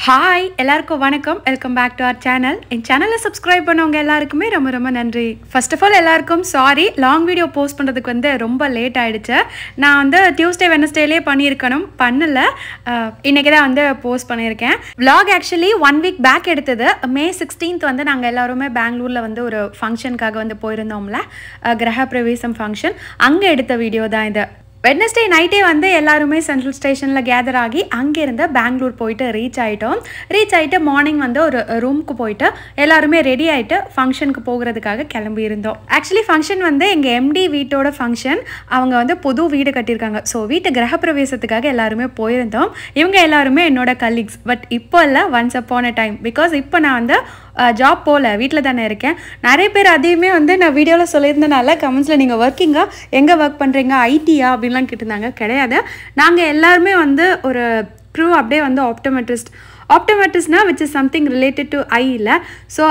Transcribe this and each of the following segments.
Hi, எல்லாருக்கும் வணக்கம். Welcome back to our channel. என் சேனலை சப்ஸ்கிரைப் பண்ணவங்க எல்லாருக்குமே ரொம்ப ரொம்ப நன்றி. ஃபர்ஸ்ட் ஆஃப் ஆல் எல்லாருக்கும் சாரி, லாங் வீடியோ போஸ்ட் பண்ணுறதுக்கு வந்து ரொம்ப லேட் ஆகிடுச்சு. நான் வந்து டியூஸ்டே வெனஸ்டேலே பண்ணியிருக்கணும், பண்ணல. இன்றைக்கி தான் வந்து போஸ்ட் பண்ணியிருக்கேன். vlog ஆக்சுவலி 1 வீக் பேக் எடுத்தது. May 16th வந்து நாங்கள் எல்லாருமே பெங்களூரில் வந்து ஒரு ஃபங்க்ஷனுக்காக வந்து போயிருந்தோம்ல, கிரக பிரவேசம் ஃபங்க்ஷன். அங்கே எடுத்த வீடியோ தான் இது. வெட்னஸ்டே நைட்டே வந்து எல்லாருமே சென்ட்ரல் ஸ்டேஷனில் கேதர் ஆகி அங்கேருந்து பெங்களூர் போயிட்டு ரீச் ஆகிட்டு மார்னிங் வந்து ஒரு ரூமுக்கு போயிட்டு எல்லாருமே ரெடி ஆகிட்டு ஃபங்க்ஷனுக்கு போகிறதுக்காக கிளம்பியிருந்தோம். ஆக்சுவலி ஃபங்க்ஷன் வந்து எங்கள் எம்டி வீட்டோட ஃபங்க்ஷன். அவங்க வந்து புது வீடு கட்டியிருக்காங்க. ஸோ வீட்டு கிரகப்பிரவேசத்துக்காக எல்லாருமே போயிருந்தோம். இவங்க எல்லாருமே என்னோட கலீக்ஸ். பட் இப்போ இல்லை, once upon a time. Because இப்போ நான் வந்து ஜாப் போகல, வீட்டில் தானே இருக்கேன். நிறைய பேர் அதையுமே வந்து நான் வீடியோவில் சொல்லியிருந்தனால கமெண்ட்ஸில் நீங்கள் ஒர்க்கிங்காக எங்கே ஒர்க் பண்ணுறீங்க, ஐடியா அப்படின்லாம் கேட்டிருந்தாங்க. கிடையாது, நாங்கள் எல்லாருமே வந்து ஒரு க்ரூ அப்படியே வந்து ஆப்டோமெட்ரிஸ்ட்னா which is something related to eye இல்லை. ஸோ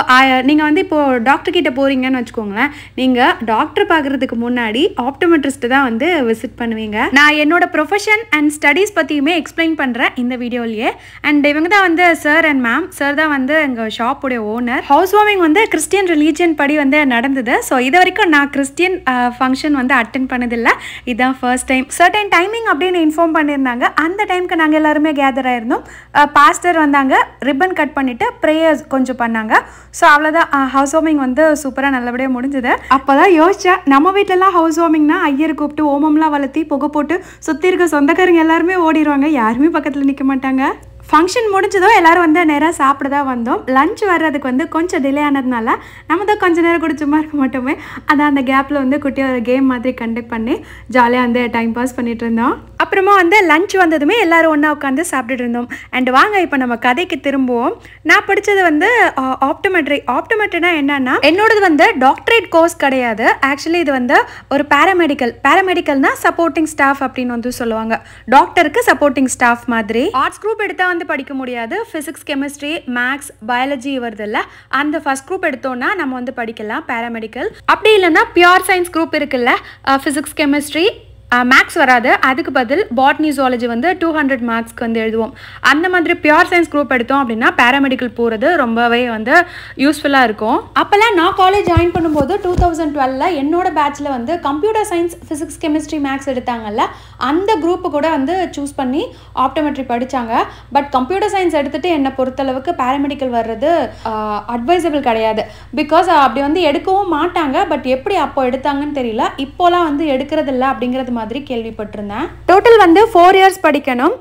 நீங்கள் வந்து இப்போது டாக்டர் கிட்டே போகிறீங்கன்னு வச்சுக்கோங்களேன், நீங்கள் டாக்டர் பார்க்குறதுக்கு முன்னாடி ஆப்டோமெட்ரிஸ்ட்டு தான் வந்து விசிட் பண்ணுவீங்க. நான் என்னோட ப்ரொஃபஷன் அண்ட் ஸ்டடீஸ் பற்றியுமே எக்ஸ்பிளைன் பண்ணுறேன் இந்த வீடியோலேயே. அண்ட் இவங்க தான் வந்து சார் அண்ட் மேம். சார் தான் வந்து எங்கள் ஷாப்புடைய ஓனர். ஹவுஸ் வார்மிங் வந்து கிறிஸ்டியன் ரிலீஜியன் படி வந்து நடந்தது. ஸோ இது வரைக்கும் நான் கிறிஸ்டியன் ஃபங்க்ஷன் வந்து அட்டென்ட் பண்ணதில்லை, இதுதான் ஃபர்ஸ்ட் டைம். சர்டன் டைமிங் அப்படின்னு இன்ஃபார்ம் பண்ணியிருந்தாங்க. அந்த டைமுக்கு நாங்கள் எல்லாருமே கேதர் ஆயிருந்தோம். பாஸ்டர் வந்தாங்க, ரிப்பன் கட் பண்ணிட்டு ப்ரேயர்ஸ் கொஞ்சம் பண்ணாங்க. ஸோ அவ்வளோதான், ஹவுஸ் வார்மிங் வந்து சூப்பராக நல்லபடியாக முடிஞ்சது. அப்போ தான் யோசிச்சேன், நம்ம வீட்டிலலாம் ஹவுஸ் வார்மிங்னா ஐயர் கூப்பிட்டு ஓமம்லாம் வளர்த்தி புகை போட்டு சுற்றி இருக்க சொந்தக்காரங்க எல்லாருமே ஓடிடுவாங்க, யாருமே பக்கத்தில் நிற்க மாட்டாங்க. ஃபங்க்ஷன் முடிஞ்சதோ எல்லோரும் வந்து நேராக சாப்பிட தான் வந்தோம். லஞ்ச் வர்றதுக்கு வந்து கொஞ்சம் டிலே ஆனதுனால நம்ம தான் கொஞ்சம் நேரம் கூட சும்மா இருக்க மாட்டோமே, அதான் அந்த கேப்பில் வந்து குட்டியாக ஒரு கேம் மாதிரி கண்டக்ட் பண்ணி ஜாலியாக வந்து டைம் பாஸ் பண்ணிட்டு இருந்தோம். அப்புறமா வந்து லஞ்ச் வந்ததுமே எல்லோரும் ஒன்றா உட்காந்து சாப்பிட்டுட்டு இருந்தோம். அண்ட் வாங்க இப்போ நம்ம கதைக்கு திரும்புவோம். நான் படித்தது வந்து ஆப்டோமெட்ரினா என்னன்னா, என்னோடது வந்து டாக்டரேட் கோர்ஸ் கிடையாது. ஆக்சுவலி இது வந்து ஒரு பேராமெடிக்கல்னா சப்போர்ட்டிங் ஸ்டாஃப் அப்படின்னு வந்து சொல்லுவாங்க. டாக்டருக்கு சப்போர்ட்டிங் ஸ்டாஃப் மாதிரி. ஆர்ட்ஸ் குரூப் எடுத்தால் வந்து படிக்க முடியாது. ஃபிசிக்ஸ், கெமிஸ்ட்ரி, மேக்ஸ், பயாலஜி வருது இல்லை, அந்த ஃபர்ஸ்ட் குரூப் எடுத்தோன்னா நம்ம வந்து படிக்கலாம் பேராமெடிக்கல். அப்படி இல்லைன்னா பியூர் சயின்ஸ் குரூப் இருக்குல்ல, ஃபிசிக்ஸ், கெமிஸ்ட்ரி, மேக்ஸ் வராது, அதுக்கு பதில் பாட்னி ஜுவாலஜி வந்து 200 மார்க்ஸ்க்கு வந்து எழுதுவோம். அந்த மாதிரி பியூர் சயின்ஸ் குரூப் எடுத்தோம் அப்படின்னா பேராமெடிக்கல் போகிறது ரொம்பவே வந்து யூஸ்ஃபுல்லாக இருக்கும். அப்போல்லாம் நான் காலேஜ் ஜாயின் பண்ணும்போது 2012 என்னோட பேட்சில் வந்து computer science, physics, chemistry, maths எடுத்தாங்கல்ல, அந்த குரூப்பு கூட வந்து சூஸ் பண்ணி ஆப்டோமெட்ரி படித்தாங்க. பட் கம்ப்யூட்டர் சயின்ஸ் எடுத்துகிட்டு என்னை பொறுத்தளவுக்கு பேராமெடிக்கல் வர்றது அட்வைசபிள் கிடையாது. பிகாஸ் அப்படி வந்து எடுக்கவும் மாட்டாங்க. பட் எப்படி அப்போ எடுத்தாங்கன்னு தெரியல, இப்போலாம் வந்து எடுக்கிறதில்ல அப்படிங்கிறது மாதிரி கேள்விப்பட்டிருந்தேன். டோட்டல் வந்து 4 இயர்ஸ் படிக்கணும்.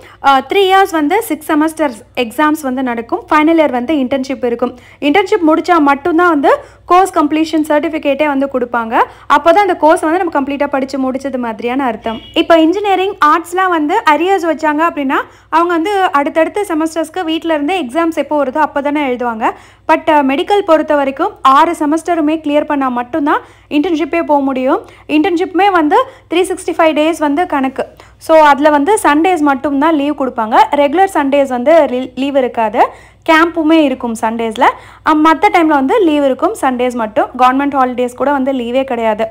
3 இயர்ஸ் வந்து 6 செமஸ்டர்ஸ் எக்ஸாம்ஸ் வந்து நடக்கும். ஃபைனல் இயர் வந்து இன்டர்ன்ஷிப் இருக்கும். இன்டர்ன்ஷிப் முடிச்சா மட்டும்தான் வந்து கோர்ஸ் கம்ப்ளீஷன் சர்டிஃபிகேட்டே வந்து கொடுப்பாங்க. அப்போ தான் அந்த கோர்ஸ் வந்து நம்ம கம்ப்ளீட்டாக படித்து முடிச்சது மாதிரியான அர்த்தம். இப்போ இன்ஜினியரிங், ஆர்ட்ஸ்லாம் வந்து அரியர்ஸ் வச்சாங்க அப்படின்னா அவங்க வந்து அடுத்தடுத்த செமஸ்டர்ஸ்க்கு வீட்டில் இருந்தே எக்ஸாம்ஸ் எப்போ வருதோ அப்போ தானே எழுதுவாங்க. பட் மெடிக்கல் பொறுத்த வரைக்கும் 6 செமஸ்டருமே கிளியர் பண்ணால் மட்டும்தான் இன்டர்ன்ஷிப்பே போக முடியும். இன்டர்ன்ஷிப்புமே வந்து 365 டேஸ் வந்து கணக்கு. ஸோ அதில் வந்து சண்டேஸ் மட்டும்தான் லீவ் கொடுப்பாங்க. ரெகுலர் சண்டேஸ் வந்து லீவ் இருக்காது. கேம்புமே இருக்கும் சண்டேஸில். மற்ற டைமில் வந்து லீவ் இருக்கும், சண்டேஸ் மட்டும். கவர்மெண்ட் ஹாலிடேஸ் கூட வந்து லீவே கிடையாது.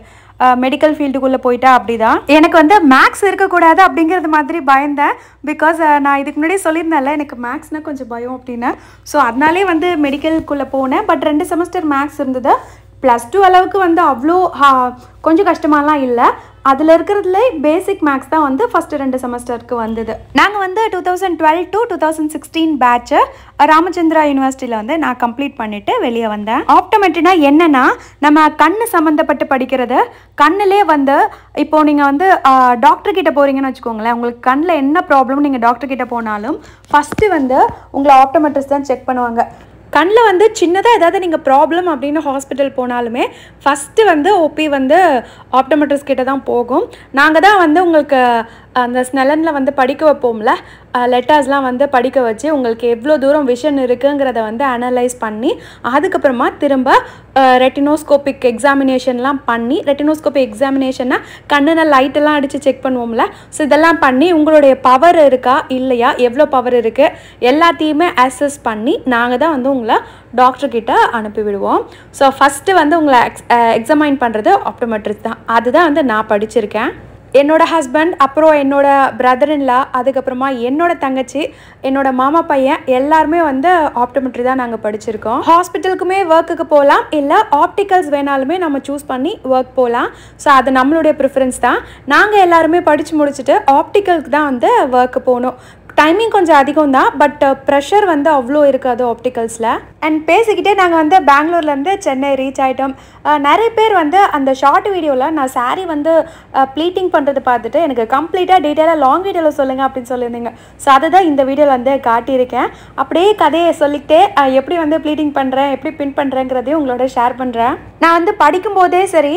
மெடிக்கல் ஃபீல்டுக்குள்ளே போயிட்டா அப்படி தான். எனக்கு வந்து மேக்ஸ் இருக்கக்கூடாது அப்படிங்கிறது மாதிரி பயந்தேன். பிகாஸ் நான் இதுக்கு முன்னாடி சொல்லியிருந்தேன்ல, எனக்கு மேக்ஸ்னால் கொஞ்சம் பயம் அப்படின்னு. ஸோ அதனாலே வந்து மெடிக்கலுக்குள்ளே போனேன். பட் 2 செமஸ்டர் மேக்ஸ் இருந்தது. +2 அளவுக்கு வந்து அவ்வளோ கொஞ்சம் கஷ்டமாலாம் இல்லை. அதில் இருக்கிறதுல பேசிக் மேக்ஸ் தான் வந்து ஃபஸ்ட்டு 2 செமஸ்டருக்கு வந்தது. நாங்கள் வந்து 2012 to 2016 பேட்சு ராமச்சந்திரா யூனிவர்சிட்டியில் வந்து நான் கம்ப்ளீட் பண்ணிவிட்டு வெளியே வந்தேன். ஆப்டோமெட்ரினா என்னென்னா, நம்ம கண்ணு சம்மந்தப்பட்டு படிக்கிறது. கண்ணிலே வந்து இப்போது நீங்கள் வந்து டாக்டர்கிட்ட போகிறீங்கன்னு வச்சுக்கோங்களேன், உங்களுக்கு கண்ணில் என்ன ப்ராப்ளம் நீங்கள் டாக்டர்கிட்ட போனாலும் ஃபஸ்ட்டு வந்து உங்களை ஆப்டோமெட்ரிஸ்ட் தான் செக் பண்ணுவாங்க. கண்ணில் வந்து சின்னதாக ஏதாவது நீங்கள் ப்ராப்ளம் அப்படின்னு ஹாஸ்பிட்டல் போனாலுமே ஃபஸ்ட்டு வந்து ஓபி வந்து ஆப்டோமெட்ரிஸ்ட் கிட்ட தான் போகும். நாங்கள் தான் வந்து உங்களுக்கு அந்த ஸ்னெலனில் வந்து படிக்க வைப்போம்ல, லெட்டர்ஸ்லாம் வந்து படிக்க வச்சு உங்களுக்கு எவ்வளோ தூரம் விஷன் இருக்குங்கிறத வந்து அனலைஸ் பண்ணி அதுக்கப்புறமா திரும்ப ரெட்டினோஸ்கோபிக் எக்ஸாமினேஷன்லாம் பண்ணி, ரெட்டினோஸ்கோபிக் எக்ஸாமினேஷன்னா கண்ணில் லைட்டெல்லாம் அடித்து செக் பண்ணுவோம்ல, ஸோ இதெல்லாம் பண்ணி உங்களுடைய பவர் இருக்கா இல்லையா, எவ்வளோ பவர் இருக்குது எல்லாத்தையுமே அசஸ் பண்ணி நாங்கள் தான் வந்து உங்களை டாக்டர்கிட்ட அனுப்பிவிடுவோம். ஸோ ஃபஸ்ட்டு வந்து உங்களை எக்ஸாமைன் பண்ணுறது ஆப்டோமெட்ரிஸ்ட் தான். அதுதான் வந்து நான் படிச்சிருக்கேன். என்னோடய ஹஸ்பண்ட், அப்புறம் என்னோடய பிரதர்-இன்-லா, அதுக்கப்புறமா என்னோடய தங்கச்சி, என்னோடய மாமா பையன் எல்லாருமே வந்து ஆப்டோமெட்ரி தான் நாங்கள் படிச்சிருக்கோம். ஹாஸ்பிட்டலுக்குமே ஒர்க்குக்கு போகலாம், இல்லை ஆப்டிக்கல்ஸ் வேணாலுமே நம்ம சூஸ் பண்ணி ஒர்க் போகலாம். ஸோ அது நம்மளுடைய ப்ரிஃபரன்ஸ் தான். நாங்கள் எல்லாருமே படித்து முடிச்சுட்டு ஆப்டிக்கலுக்கு தான் வந்து ஒர்க்கு போகணும். டைமிங் கொஞ்சம் அதிகம் தான், பட் ப்ரெஷர் வந்து அவ்வளோ இருக்காது ஆப்டிக்கல்ஸில். அண்ட் பேசிக்கிட்டே நாங்கள் வந்து பெங்களூர்லேருந்து சென்னை ரீச் ஆகிட்டோம். நிறைய பேர் வந்து அந்த ஷார்ட் வீடியோவில் நான் சாரீ வந்து ப்ளீட்டிங் பண்ணுறது பார்த்துட்டு எனக்கு கம்ப்ளீட்டாக டீட்டெயிலாக லாங் வீடியோவில் சொல்லுங்கள் அப்படின்னு சொல்லியிருந்தீங்க. ஸோ அதை தான் இந்த வீடியோவில் வந்து காட்டியிருக்கேன். அப்படியே கதையை சொல்லிக்கிட்டே எப்படி வந்து ப்ளீட்டிங் பண்ணுறேன், எப்படி பின் பண்ணுறேங்கிறதையும் உங்களோட ஷேர் பண்ணுறேன். நான் வந்து படிக்கும்போதே சரி,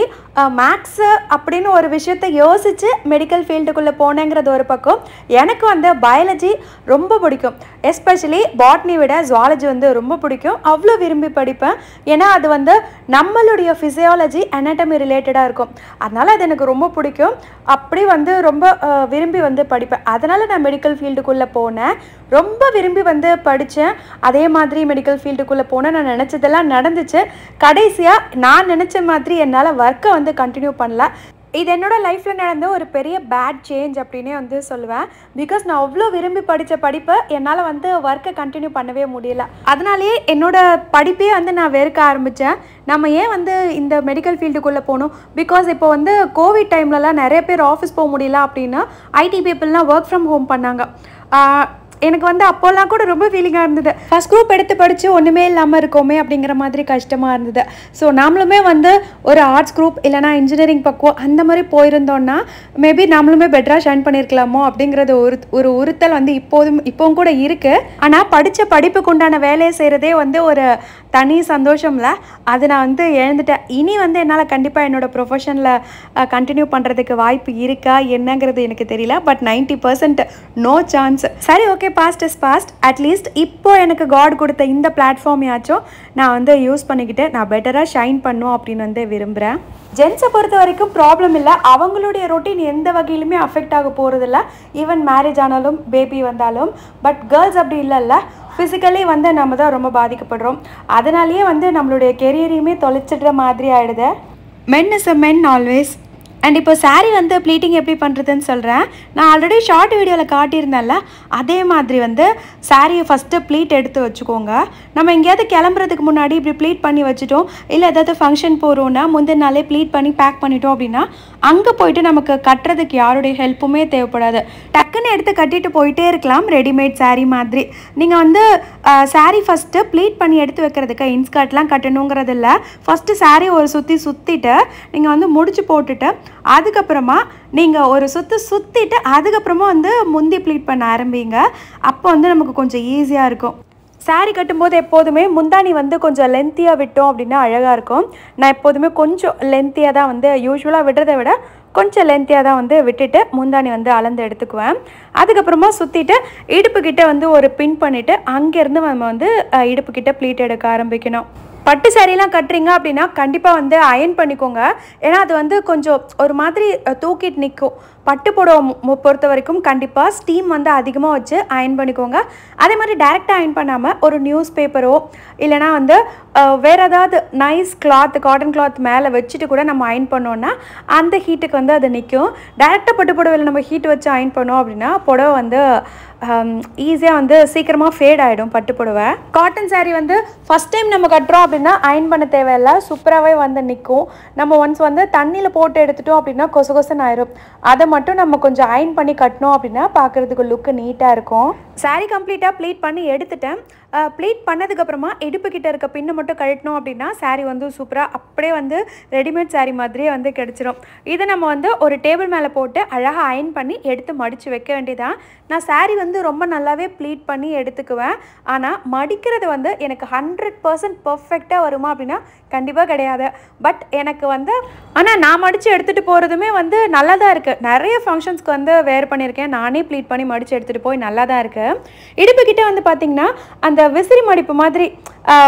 மேக்ஸு அப்படின்னு ஒரு விஷயத்தை யோசித்து மெடிக்கல் ஃபீல்டுக்குள்ளே போனேங்கிறது ஒரு பக்கம், எனக்கு வந்து பயாலஜி ரொம்ப பிடிக்கும். எஸ்பெஷலி பாட்னி விட ஜுவாலஜி வந்து ரொம்ப பிடிக்கும். அவ்வளோ விரும்பி படிப்பேன். ஏன்னா அது வந்து நம்மளுடைய ஃபிசியாலஜி அனாட்டமி ரிலேட்டடாக இருக்கும். அதனால் அது எனக்கு ரொம்ப பிடிக்கும். அப்படி வந்து ரொம்ப விரும்பி வந்து படிப்பேன். அதனால் நான் மெடிக்கல் ஃபீல்டுக்குள்ளே போனேன். ரொம்ப விரும்பி வந்து படித்தேன். அதே மாதிரி மெடிக்கல் ஃபீல்டுக்குள்ளே போனேன். நான் நினச்சதெல்லாம் நடந்துச்சு. கடைசியாக நான் நினச்ச மாதிரி என்னால் ஒர்க்கை வந்து கண்டினியூ பண்ணல. இது என்னோடய லைஃப்பில் நடந்த ஒரு பெரிய பேட் சேஞ்ச் அப்படின்னே வந்து சொல்லுவேன். பிகாஸ் நான் அவ்வளோ விரும்பி படித்த படிப்பை என்னால் வந்து ஒர்க்கை கண்டினியூ பண்ணவே முடியல. அதனாலேயே என்னோடய படிப்பே வந்து நான் வெறுக்க ஆரம்பித்தேன். நம்ம ஏன் வந்து இந்த மெடிக்கல் ஃபீல்டுக்குள்ளே போகணும்? பிகாஸ் இப்போ வந்து கோவிட் டைம்லலாம் நிறைய பேர் ஆஃபீஸ் போக முடியல அப்படின்னா ஐடி பீப்புள்லாம் ஒர்க் ஃப்ரம் ஹோம் பண்ணாங்க. எனக்கு வந்து அப்போல்லாம் கூட ரொம்ப ஃபீலிங்காக இருந்தது. ஃபஸ்ட் குரூப் எடுத்து படித்து ஒன்றுமே இல்லாமல் இருக்கோமே அப்படிங்கிற மாதிரி கஷ்டமாக இருந்தது. ஸோ நம்மளுமே வந்து ஒரு ஆர்ட்ஸ் குரூப் இல்லைனா இன்ஜினியரிங் பக்கம் அந்த மாதிரி போயிருந்தோன்னா மேபி நம்மளுமே பெட்டராக ஷைன் பண்ணியிருக்கலாமோ அப்படிங்கிறது ஒரு உறுத்தல் வந்து இப்போவும் கூட இருக்குது. ஆனால் படித்த படிப்புக்கு உண்டான வேலையை செய்கிறதே வந்து ஒரு தனி சந்தோஷம்ல. அது நான் வந்து எழுந்துட்டேன். இனி வந்து என்னால் கண்டிப்பாக என்னோடய ப்ரொஃபஷனில் கண்டினியூ பண்ணுறதுக்கு வாய்ப்பு இருக்கா என்னங்கிறது எனக்கு தெரியல. But 90% no chance. சரி, okay, past is past. At least இப்போ எனக்கு காட் கொடுத்த இந்த பிளாட்ஃபார்மையாச்சும் நான் வந்து யூஸ் பண்ணிக்கிட்டு நான் பெட்டராக ஷைன் பண்ணும் அப்படின்னு வந்து விரும்புகிறேன். ஜென்ஸை பொறுத்த வரைக்கும் ப்ராப்ளம் இல்லை. அவங்களுடைய ரொட்டீன் எந்த வகையிலுமே அஃபெக்ட் ஆக போகிறதில்ல. ஈவன் மேரேஜ் ஆனாலும் பேபி வந்தாலும். பட் கேர்ள்ஸ் அப்படி இல்லைல்ல. ஃபிசிக்கலி வந்து நம்ம தான் ரொம்ப பாதிக்கப்படுறோம். அதனாலேயே வந்து நம்மளுடைய கெரியரையுமே தொலைச்சிடுற மாதிரி ஆகிடுது. Men is a men always. And இப்போ சாரீ வந்து ப்ளீட்டிங் எப்படி பண்ணுறதுன்னு சொல்கிறேன். நான் ஆல்ரெடி ஷார்ட் வீடியோவில் காட்டியிருந்தேன்ல, அதே மாதிரி வந்து சாரியை ஃபஸ்ட்டு ப்ளீட் எடுத்து வச்சுக்கோங்க. நம்ம எங்கேயாவது கிளம்புறதுக்கு முன்னாடி இப்படி ப்ளீட் பண்ணி வச்சுட்டோம், இல்லை ஏதாவது ஃபங்க்ஷன் போகிறோன்னா முந்தின நாளே ப்ளீட் பண்ணி பேக் பண்ணிட்டோம் அப்படின்னா அங்கே போய்ட்டு நமக்கு கட்டுறதுக்கு யாருடைய ஹெல்ப்புமே தேவைப்படாது. டக்குன்னு எடுத்து கட்டிட்டு போயிட்டே இருக்கலாம், ரெடிமேட் சாரீ மாதிரி. நீங்கள் வந்து சாரீ ஃபஸ்ட்டு ப்ளீட் பண்ணி எடுத்து வைக்கிறதுக்கு இன்ஸ்கர்ட்லாம் கட்டணுங்கிறது இல்லை. ஃபஸ்ட்டு சாரீ ஒரு சுற்றிட்டு நீங்கள் வந்து முடிச்சு போட்டுட்டு அதுக்கப்புறமா நீங்கள் ஒரு சுற்றிட்டு அதுக்கப்புறமா வந்து முந்தி ப்ளீட் பண்ண ஆரம்பிங்க. அப்போ வந்து நமக்கு கொஞ்சம் ஈஸியாக இருக்கும். சாரீ கட்டும்போது எப்போதுமே முந்தானி வந்து கொஞ்சம் லென்த்தியாக விட்டோம் அப்படின்னா அழகாக இருக்கும். நான் எப்போதுமே கொஞ்சம் லென்த்தியாக தான் வந்து யூஸ்வலாக விடுறதை விட கொஞ்சம் லென்த்தியாக தான் வந்து விட்டுட்டு முந்தானி வந்து அளந்து எடுத்துக்குவேன். அதுக்கப்புறமா சுற்றிட்டு இடுப்புக்கிட்ட வந்து ஒரு பின் பண்ணிவிட்டு அங்கேருந்து நம்ம வந்து இடுப்புக்கிட்ட ப்ளீட் எடுக்க ஆரம்பிக்கணும். பட்டு சாரீலாம் கட்டுறீங்க அப்படின்னா கண்டிப்பாக வந்து அயன் பண்ணிக்கோங்க. ஏன்னா அது வந்து கொஞ்சம் ஒரு மாதிரி தூக்கிட்டு நிற்கும். பட்டு புடவை பொறுத்த வரைக்கும் கண்டிப்பாக ஸ்டீம் வந்து அதிகமாக வச்சு அயன் பண்ணிக்கோங்க. அதே மாதிரி டைரெக்டாக அயன் பண்ணாமல் ஒரு நியூஸ் பேப்பரோ இல்லைனா வந்து வேறு ஏதாவது நைஸ் கிளாத், காட்டன் கிளாத் மேலே வச்சுட்டு கூட நம்ம அயன் பண்ணோன்னா அந்த ஹீட்டுக்கு வந்து அது நிற்கும். டைரெக்டாக பட்டு புடவையில் நம்ம ஹீட் வச்சு அயன் பண்ணோம் அப்படின்னா புடவை வந்து ஈஸியாக வந்து சீக்கிரமாக ஃபேட் ஆகிடும். பட்டு புடவை காட்டன் சாரீ வந்து ஃபஸ்ட் டைம் நம்ம கட்டுறோம் அப்படின்னா அயன் பண்ண தேவையில்லை, சூப்பராகவே வந்து நிற்கும். நம்ம ஒன்ஸ் வந்து தண்ணியில் போட்டு எடுத்துட்டோம் அப்படின்னா கொசன்னு ஆயிரும். அதை மட்டும் நம்ம கொஞ்சம் அயன் பண்ணி கட்டணும் அப்படின்னா பார்க்குறதுக்கு லுக்கு நீட்டாக இருக்கும். சாரீ கம்ப்ளீட்டாக ப்ளீட் பண்ணி எடுத்துட்டேன். ப்ளீட் பண்ணதுக்கப்புறமா இடுப்புக்கிட்ட இருக்க பின்னை மட்டும் கழட்டினோம் அப்படின்னா சாரீ வந்து சூப்பராக அப்படியே வந்து ரெடிமேட் சாரீ மாதிரியே வந்து கிடச்சிரும். இதை நம்ம வந்து ஒரு டேபிள் மேலே போட்டு அழகாக அயன் பண்ணி எடுத்து மடித்து வைக்க வேண்டியதான். நான் சாரீ வந்து ரொம்ப நல்லாவே ப்ளீட் பண்ணி எடுத்துக்குவேன். ஆனால் மடிக்கிறது வந்து எனக்கு 100% பர்ஃபெக்டாக வருமா அப்படின்னா கண்டிப்பாக கிடையாது. பட் எனக்கு வந்து ஆனால் நான் மடித்து எடுத்துகிட்டு போகிறதுமே வந்து நல்லா தான் இருக்குது. நிறைய நிறைய ஃபங்க்ஷன்ஸ்க்கு வந்து வேர் பண்ணியிருக்கேன். நானே ப்ளீட் பண்ணி மடித்து எடுத்துகிட்டு போய் நல்லா தான் இருக்குது. இடுப்புக்கிட்ட வந்து பார்த்திங்கன்னா அந்த விசிறி மடிப்பு மாதிரி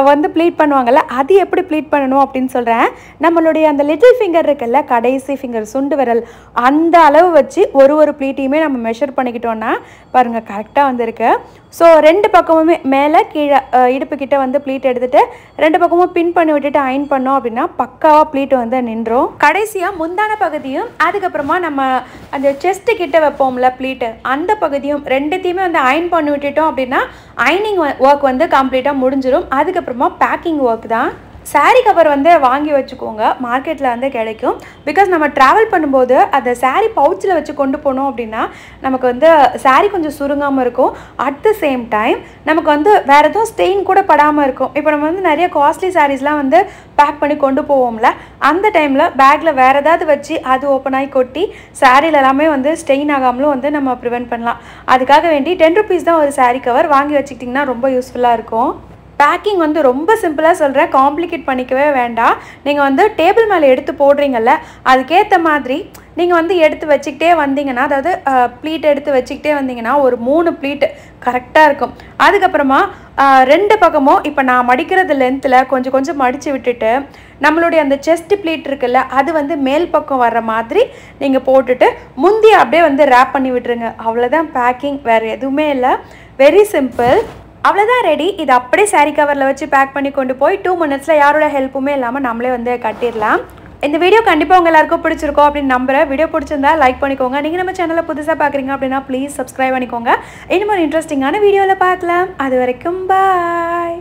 வந்து ப்ளீட் பண்ணுவாங்கள்ல, அது எப்படி ப்ளீட் பண்ணணும் அப்படின்னு சொல்கிறேன். நம்மளுடைய அந்த லிட்டில் ஃபிங்கர் இருக்குல்ல, கடைசி ஃபிங்கர் சுண்டு விரல், அந்த அளவு வச்சு ஒரு ப்ளீட்டையுமே நம்ம மெஷர் பண்ணிக்கிட்டோன்னா பாருங்கள் கரெக்டாக வந்துருக்கு. ஸோ 2 பக்கமுமே மேலே கீழே இடுப்புக்கிட்ட வந்து ப்ளீட் எடுத்துகிட்டு 2 பக்கமும் பின் பண்ணி விட்டுட்டு அயன் பண்ணோம் அப்படின்னா பக்காவாக ப்ளீட் வந்து நின்றோம். கடைசியாக முந்தான பகுதியும் அதுக்கப்புறமா நம்ம அந்த செஸ்ட்டு கிட்ட வைப்போம்ல ப்ளீட்டு, அந்த பகுதியும் ரெண்டுத்தையுமே வந்து அயன் பண்ணி விட்டுட்டோம் அப்படின்னா அயனிங் ஒர்க் வந்து கம்ப்ளீட்டாக முடிஞ்சிடும். அதுக்கப்புறமா பேக்கிங் ஒர்க் தான். சாரீ கவர் வந்து வாங்கி வச்சுக்கோங்க, மார்க்கெட்டில் வந்து கிடைக்கும். பிகாஸ் நம்ம ட்ராவல் பண்ணும்போது அந்த சாரீ பவுச்சில் வச்சு கொண்டு போனோம் அப்படின்னா நமக்கு வந்து சாரீ கொஞ்சம் சுருங்காமல் இருக்கும். அட் த சேம் டைம் நமக்கு வந்து வேறு எதுவும் ஸ்டெயின் கூட படாமல் இருக்கும். இப்போ நம்ம வந்து நிறைய காஸ்ட்லி சாரீஸ்லாம் வந்து பேக் பண்ணி கொண்டு போவோம்ல, அந்த டைமில் பேக்கில் வேறு ஏதாவது வச்சு அது ஓப்பன் ஆகி கொட்டி சாரீல எல்லாமே வந்து ஸ்டெயின் ஆகாமலும் வந்து நம்ம ப்ரிவென்ட் பண்ணலாம். அதுக்காக வேண்டி 10 rupees தான் ஒரு சாரீ கவர் வாங்கி வச்சுக்கிட்டிங்கன்னா ரொம்ப யூஸ்ஃபுல்லாக இருக்கும். பேக்கிங் வந்து ரொம்ப சிம்பிளாக சொல்கிறேன், காம்ப்ளிகேட் பண்ணிக்கவே வேண்டாம். நீங்கள் வந்து டேபிள் மேலே எடுத்து போடுறீங்கல்ல, அதுக்கேற்ற மாதிரி நீங்கள் வந்து எடுத்து வச்சுக்கிட்டே வந்தீங்கன்னா, அதாவது ப்ளீட் எடுத்து வச்சுக்கிட்டே வந்தீங்கன்னா ஒரு 3 ப்ளீட்டு கரெக்டாக இருக்கும். அதுக்கப்புறமா 2 பக்கமும் இப்போ நான் மடிக்கிறது லென்த்தில் கொஞ்சம் மடித்து விட்டுட்டு நம்மளுடைய அந்த செஸ்ட் ப்ளீட் இருக்குல்ல, அது வந்து மேல் பக்கம் வர்ற மாதிரி நீங்கள் போட்டுட்டு முந்தி அப்படியே வந்து ரேப் பண்ணி விட்டுருங்க. அவ்வளோதான் பேக்கிங், வேறு எதுவுமே இல்லை. Very simple. அவ்வளோதான், ரெடி. இது அப்படியே சாரீ கவரில் வச்சு பேக் பண்ணி கொண்டு போய் 2 minutes யாரோட ஹெல்ப்புமே இல்லாமல் நம்மளே வந்து கட்டிடலாம். இந்த வீடியோ கண்டிப்பாக உங்கள் எல்லாருக்கும் பிடிச்சிருக்கோம் அப்படின்னு நம்புகிறேன். வீடியோ பிடிச்சிருந்தா லைக் பண்ணிக்கோங்க. நீங்கள் நம்ம சேனலில் புதுசாக பார்க்குறீங்க அப்படின்னா ப்ளீஸ் சப்ஸ்கிரைப் பண்ணிக்கோங்க. இன்னும் ஒரு இன்ட்ரெஸ்டிங்கான வீடியோவில் பார்க்கலாம். அது வரைக்கும் பாய்.